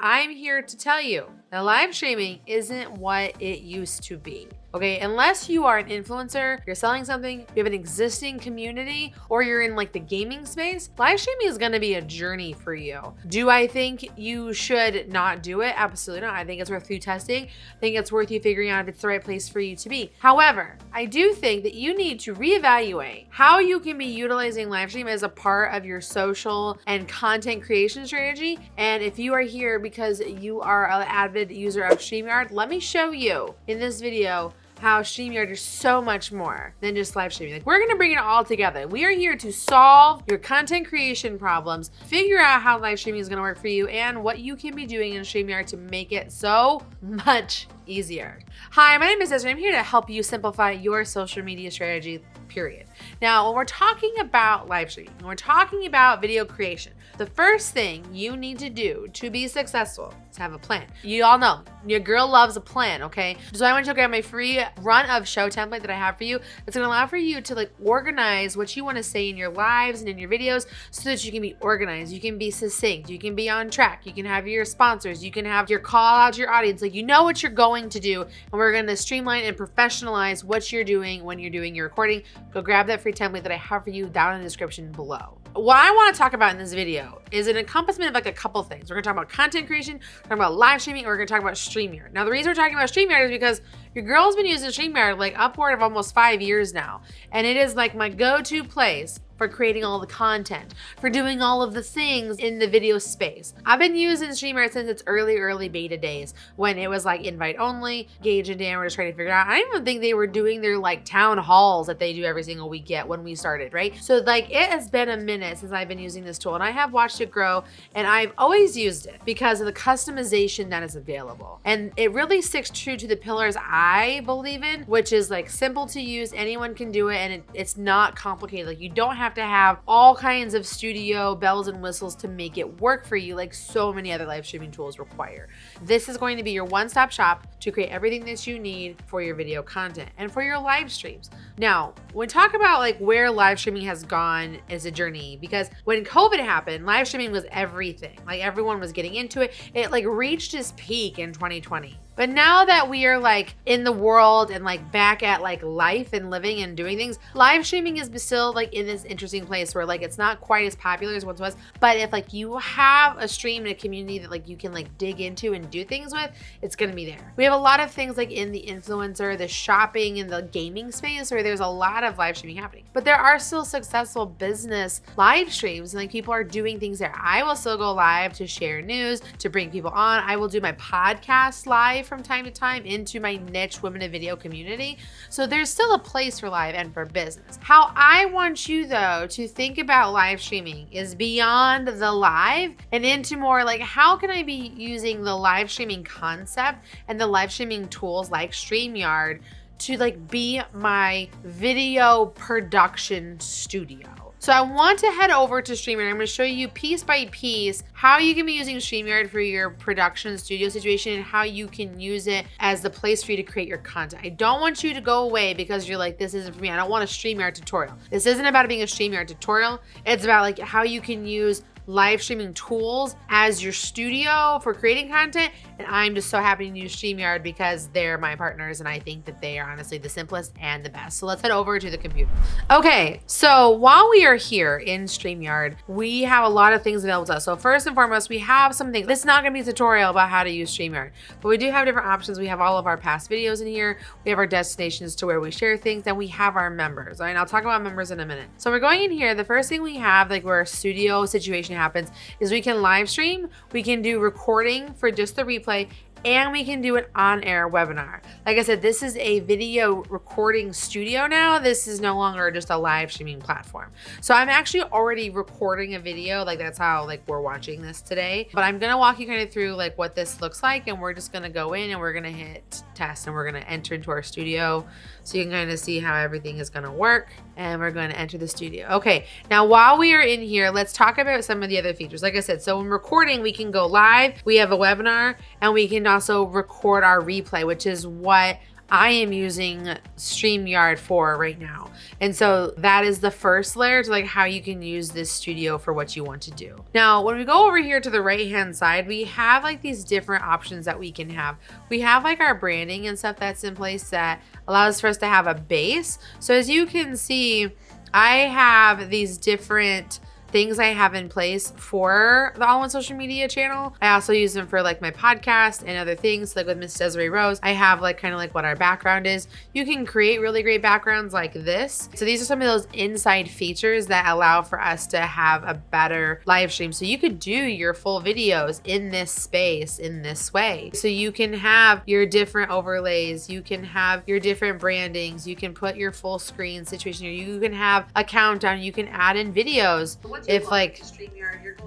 I'm here to tell you that live streaming isn't what it used to be. Okay, unless you are an influencer, you're selling something, you have an existing community, or you're in like the gaming space, live streaming is gonna be a journey for you. Do I think you should not do it? Absolutely not. I think it's worth you testing. I think it's worth you figuring out if it's the right place for you to be. However, I do think that you need to reevaluate how you can be utilizing live stream as a part of your social and content creation strategy. And if you are here because you are an avid user of StreamYard, let me show you in this video how StreamYard is so much more than just live streaming. Like, we're gonna bring it all together. We are here to solve your content creation problems, figure out how live streaming is gonna work for you, and what you can be doing in StreamYard to make it so much easier. Hi, my name is Desiree. I'm here to help you simplify your social media strategy, period. Now, when we're talking about live streaming, when we're talking about video creation, the first thing you need to do to be successful is have a plan. You all know, your girl loves a plan, okay? So I want you to grab my free run of show template that I have for you. It's gonna allow for you to like organize what you wanna say in your lives and in your videos so that you can be organized, you can be succinct, you can be on track, you can have your sponsors, you can have your call out to your audience, like you know what you're going to do, and we're gonna streamline and professionalize what you're doing when you're doing your recording. Go grab that free template that I have for you down in the description below. What I wanna talk about in this video is an encompassment of like a couple things. We're gonna talk about content creation, we're talking about live streaming, and we're gonna talk about StreamYard. Now, the reason we're talking about StreamYard is because your girl's been using StreamYard like upward of almost 5 years now. And it is like my go-to place for creating all the content, for doing all of the things in the video space. I've been using StreamYard since its early beta days when it was like invite only. Gage and Dan were just trying to figure out. I didn't even think they were doing their like town halls that they do every single week yet when we started, right? So like it has been a minute since I've been using this tool and I have watched it grow and I've always used it because of the customization that is available. And it really sticks true to the pillars I believe in, which is like simple to use, anyone can do it, and it's not complicated. Like you don't have to have all kinds of studio bells and whistles to make it work for you like so many other live streaming tools require. This is going to be your one-stop shop to create everything that you need for your video content and for your live streams. Now, when we talk about like where live streaming has gone as a journey, because when COVID happened, live streaming was everything. Like everyone was getting into it. It like reached its peak in 2020. But now that we are like in the world and like back at like life and living and doing things, live streaming is still like in this interesting place where like it's not quite as popular as once was. But if like you have a stream and a community that like you can like dig into and do things with, it's gonna be there. We have a lot of things like in the influencer, the shopping, and the gaming space where there's a lot of live streaming happening. But there are still successful business live streams and like people are doing things there. I will still go live to share news, to bring people on. I will do my podcast live from time to time into my niche women in video community. So there's still a place for live and for business. How I want you though to think about live streaming is beyond the live and into more like how can I be using the live streaming concept and the live streaming tools like StreamYard to like be my video production studio. So I want to head over to StreamYard. I'm going to show you piece by piece how you can be using StreamYard for your production studio situation and how you can use it as the place for you to create your content. I don't want you to go away because you're like, this isn't for me. I don't want a StreamYard tutorial. This isn't about it being a StreamYard tutorial. It's about like how you can use live streaming tools as your studio for creating content. And I'm just so happy to use StreamYard because they're my partners and I think that they are honestly the simplest and the best. So let's head over to the computer. Okay, so while we are here in StreamYard, we have a lot of things available to us. So first and foremost, we have some things. This is not gonna be a tutorial about how to use StreamYard, but we do have different options. We have all of our past videos in here. We have our destinations to where we share things, and we have our members. All right, I'll talk about members in a minute. So we're going in here. The first thing we have, like where our studio situation happens, is we can live stream, we can do recording for just the replay, and we can do an on-air webinar. Like I said, this is a video recording studio now. This is no longer just a live streaming platform. So I'm actually already recording a video, like that's how like we're watching this today. But I'm gonna walk you kind of through like what this looks like, and we're just gonna go in and we're gonna hit test and we're gonna enter into our studio so you can kind of see how everything is gonna work. And we're gonna enter the studio. Okay, now while we are in here, let's talk about some of the other features. Like I said, so when recording, we can go live, we have a webinar, and we can also record our replay, which is what I am using StreamYard for right now. And so that is the first layer to like how you can use this studio for what you want to do. Now, when we go over here to the right-hand side, we have like these different options that we can have. We have like our branding and stuff that's in place that allows for us to have a base. So as you can see, I have these different things I have in place for the All One Social Media channel. I also use them for like my podcast and other things, like with Miss Desiree Rose. I have like kind of like what our background is. You can create really great backgrounds like this. So these are some of those inside features that allow for us to have a better live stream. So you could do your full videos in this space in this way. So you can have your different overlays, you can have your different brandings, you can put your full screen situation here, you can have a countdown, you can add in videos. If like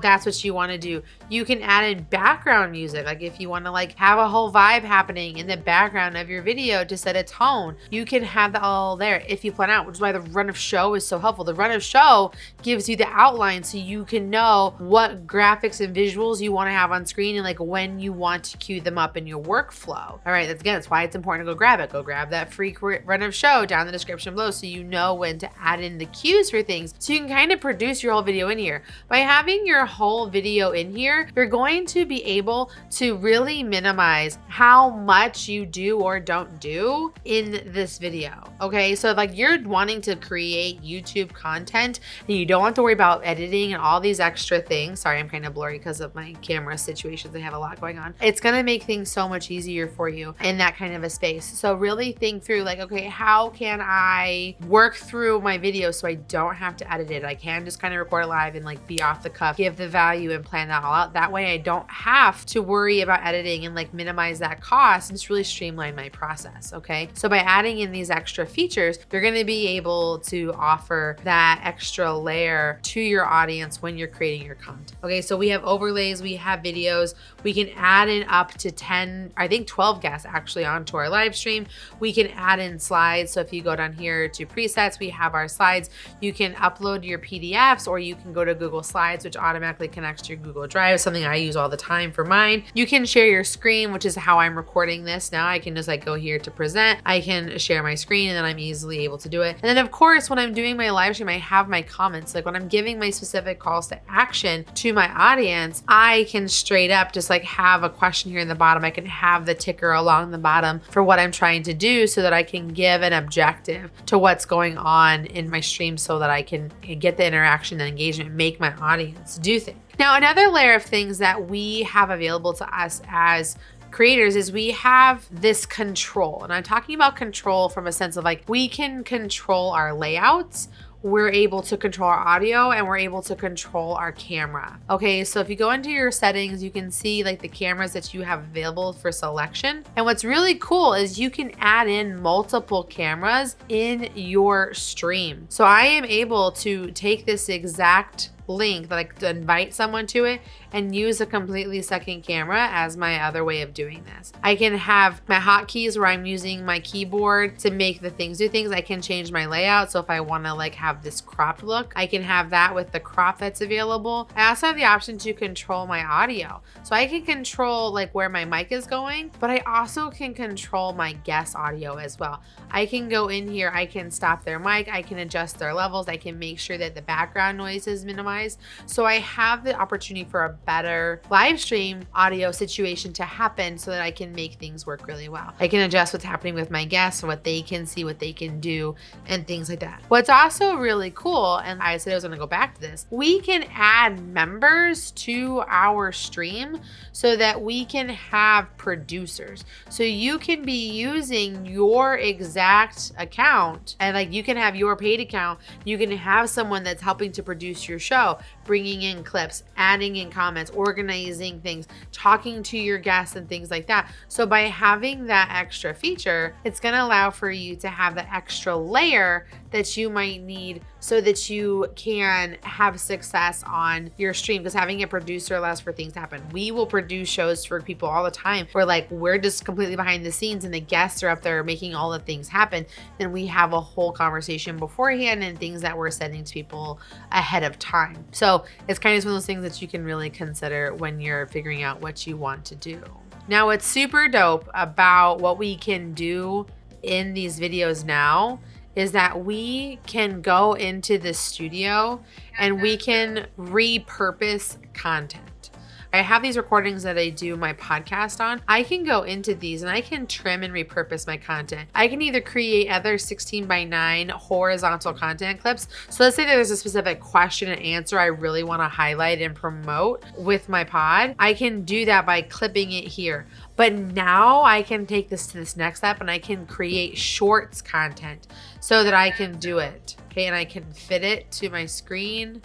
that's what you want to do, you can add in background music. Like if you want to like have a whole vibe happening in the background of your video to set a tone, you can have that all there if you plan out, which is why the run of show is so helpful. The run of show gives you the outline so you can know what graphics and visuals you want to have on screen and like when you want to cue them up in your workflow. All right, that's why it's important to go grab it. Go grab that free run of show down in the description below so you know when to add in the cues for things so you can kind of produce your whole video in here. By having your whole video in here, you're going to be able to really minimize how much you do or don't do in this video. Okay, so like you're wanting to create YouTube content and you don't have to worry about editing and all these extra things. Sorry, I'm kind of blurry because of my camera situations. I have a lot going on. It's gonna make things so much easier for you in that kind of a space. So really think through like, okay, how can I work through my video so I don't have to edit it? I can just kind of record it live and like be off the cuff, give the value and plan that all out. That way I don't have to worry about editing and like minimize that cost and just really streamline my process, okay? So by adding in these extra features, you're gonna be able to offer that extra layer to your audience when you're creating your content. Okay, so we have overlays, we have videos, we can add in up to 10, I think 12 guests actually onto our live stream. We can add in slides. So if you go down here to presets, we have our slides. You can upload your PDFs or you can go to Google Slides, which automatically connects to your Google Drive, something I use all the time for mine. You can share your screen, which is how I'm recording this now. I can just like go here to present. I can share my screen and then I'm easily able to do it. And then of course, when I'm doing my live stream, I have my comments. Like when I'm giving my specific calls to action to my audience, I can straight up just like have a question here in the bottom. I can have the ticker along the bottom for what I'm trying to do so that I can give an objective to what's going on in my stream so that I can get the interaction and engagement, make my audience do things. Now, another layer of things that we have available to us as creators is we have this control. And I'm talking about control from a sense of like, we can control our layouts, we're able to control our audio, and we're able to control our camera. Okay, so if you go into your settings, you can see like the cameras that you have available for selection. And what's really cool is you can add in multiple cameras in your stream. So I am able to take this exact link that I could invite someone to it and use a completely second camera as my other way of doing this. I can have my hotkeys where I'm using my keyboard to make the things do things. I can change my layout. So if I want to like have this cropped look, I can have that with the crop that's available. I also have the option to control my audio. So I can control like where my mic is going, but I also can control my guest audio as well. I can go in here, I can stop their mic, I can adjust their levels, I can make sure that the background noise is minimized. So I have the opportunity for a better live stream audio situation to happen so that I can make things work really well. I can adjust what's happening with my guests, what they can see, what they can do, and things like that. What's also really cool, and I said I was gonna go back to this, we can add members to our stream so that we can have producers. So you can be using your exact account and like you can have your paid account. You can have someone that's helping to produce your show, bringing in clips, adding in comments, organizing things, talking to your guests and things like that. So by having that extra feature, it's gonna allow for you to have that extra layer that you might need so that you can have success on your stream, because having a producer allows for things to happen. We will produce shows for people all the time where like we're just completely behind the scenes and the guests are up there making all the things happen. Then we have a whole conversation beforehand and things that we're sending to people ahead of time. So it's kind of one of those things that you can really consider when you're figuring out what you want to do. Now, what's super dope about what we can do in these videos now is that we can go into the studio and we can repurpose content. I have these recordings that I do my podcast on. I can go into these and I can trim and repurpose my content. I can either create other 16:9 horizontal content clips. So let's say there's a specific question and answer I really want to highlight and promote with my pod. I can do that by clipping it here. But now I can take this to this next step and I can create shorts content so that I can do it. Okay, and I can fit it to my screen.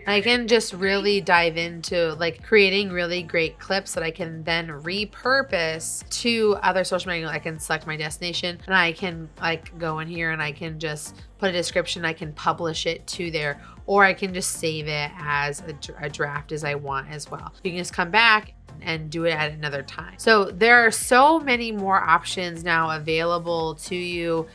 I can just really dive into like creating really great clips that I can then repurpose to other social media. I can select my destination and I can like go in here and I can just put a description. I can publish it to there, or I can just save it as a draft as I want as well. You can just come back and do it at another time. So there are so many more options now available to you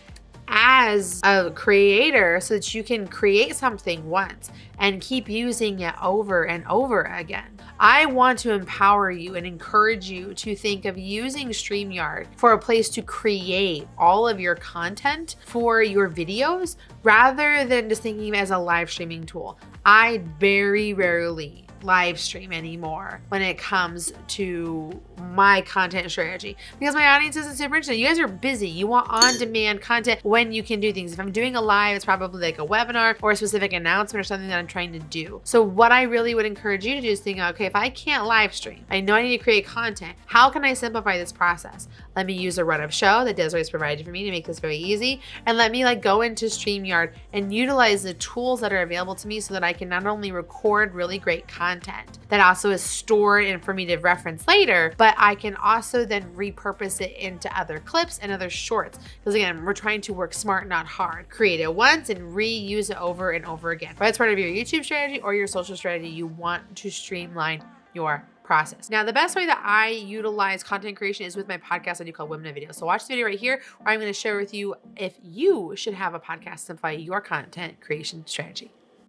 as a creator so that you can create something once and keep using it over and over again. I want to empower you and encourage you to think of using StreamYard for a place to create all of your content for your videos rather than just thinking of it as a live streaming tool. I very rarely live stream anymore when it comes to my content strategy because my audience isn't super interested. You guys are busy. You want on-demand content when you can do things. If I'm doing a live, it's probably like a webinar or a specific announcement or something that I'm trying to do. So what I really would encourage you to do is think, okay, if I can't live stream, I know I need to create content. How can I simplify this process? Let me use a run of show that Desiree has provided for me to make this very easy. And let me like go into StreamYard and utilize the tools that are available to me so that I can not only record really great content that also is stored and for me to reference later, but I can also then repurpose it into other clips and other shorts. Because again, we're trying to work smart, not hard. Create it once and reuse it over and over again. Whether it's part of your YouTube strategy or your social strategy, you want to streamline your process. Now, the best way that I utilize content creation is with my podcast I do called Women in Video. So watch the video right here where I'm going to share with you if you should have a podcast to simplify your content creation strategy.